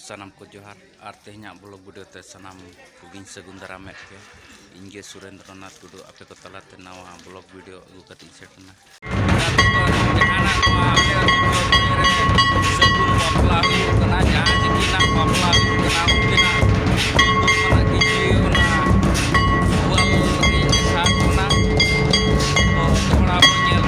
sanam ko johar artinya blog video te sanam kugin segundara met ke inge Surendranath Tudu ape ko talate nawa blog video agu kating setna segun bapla kena jahan jekinak bapla kena ukina mana kijiu na wal ni satu na ora punya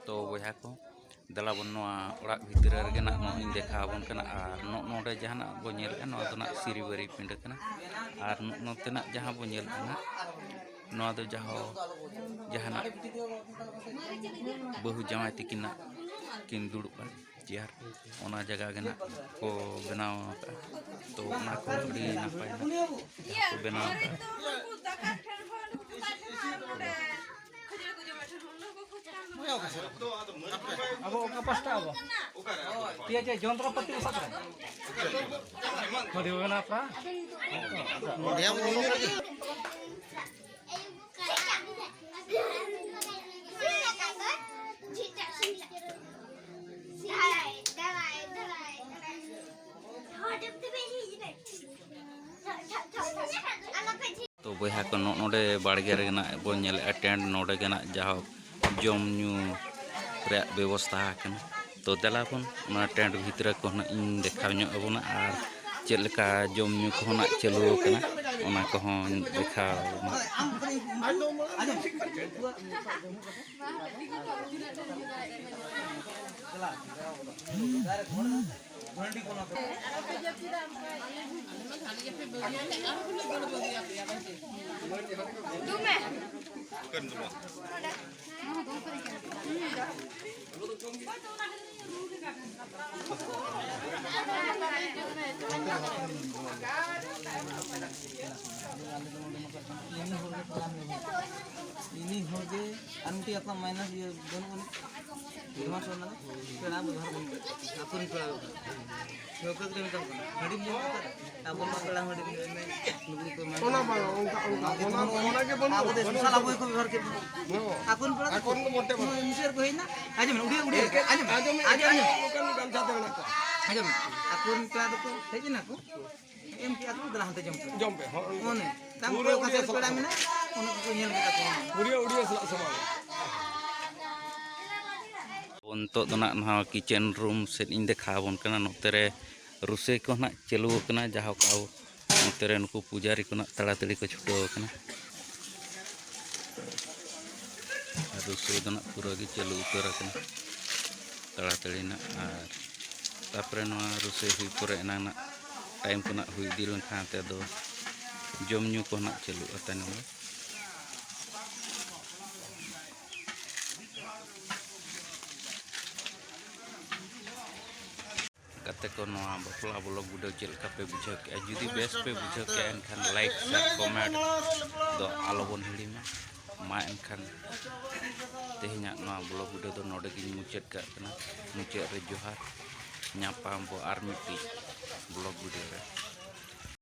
तो बया को दला बन ओड़ा भितर रे ना no in देखा बन कना और नोडे जहाना बो नेल नो दो ना सिरीबरी पिंड कना और नोते ना जहां बो नेल कना नो दो जहाना बहु जमाई तिकिना किन दुड़बा चेयर ओना जगह गना को बनाव तो ओना को अड़ी नपाय ना को बनाव Abo oka pasta abo. Dia je jontrapati usap. Mau dibawa apa? Dia mau ini lagi. तो बया को नोडे बाड़गे रे ना बो नेल अटेंड नोडे गना जहां जम न्यू रे व्यवस्था कना तो दलाबन ना टेंट भीतर को ना इन देखा ᱧᱚᱜ अबना और चेक लेका जम न्यू को ना चलू कना ओना को देखा ini hoge anti apa minus ये दोनों दिमाग सोना केना बुझार बन आपुन पड़ा जोकर के मतलब हडी लियो अब हम पड़ा हडी में नुगु को मान ओना ओना के बन अब देश साला बोई को घर के आपुन पड़ा आपुन को मोटे मिसर को हैना आज में उड़ी उड़ी आज आज लोकल काम जाते ना आज में आपुन पड़ा को है ना को एम की आपुन दला हते जम पे ओने तम को का पड़ा में ना उनको नेल के को उड़ी उड़ी समा untuk dona nah kitchen room set in देखा बन कना नोतेरे रुसे को ना चलू कना जहां काउ नोतेरे नुकु पुजारी को ना तड़ातड़ी को छुटो कना रुसे दना पूरा गी चलू उतर कना तड़ातड़ी ना और तापरे नो रुसे हुई पुरे ना टाइम को ना हुई दिलन खाते दो जम न्यू को ना चलू अतन कते को नवा बपला ब्लॉग वीडियो चल का पे बुझे के जुदी बेस पे बुझे के एनखान लाइक शेयर कमेंट दो आलो बन हिड़ी में मा एनखान तेहिना नवा ब्लॉग वीडियो दो नोडे गिन मुचेत का कना मुचेत रे जोहार ᱧᱟᱯᱟᱢ ᱵᱚ ᱟᱨ ᱢᱤᱫᱴᱤᱡ ब्लॉग वीडियो रे।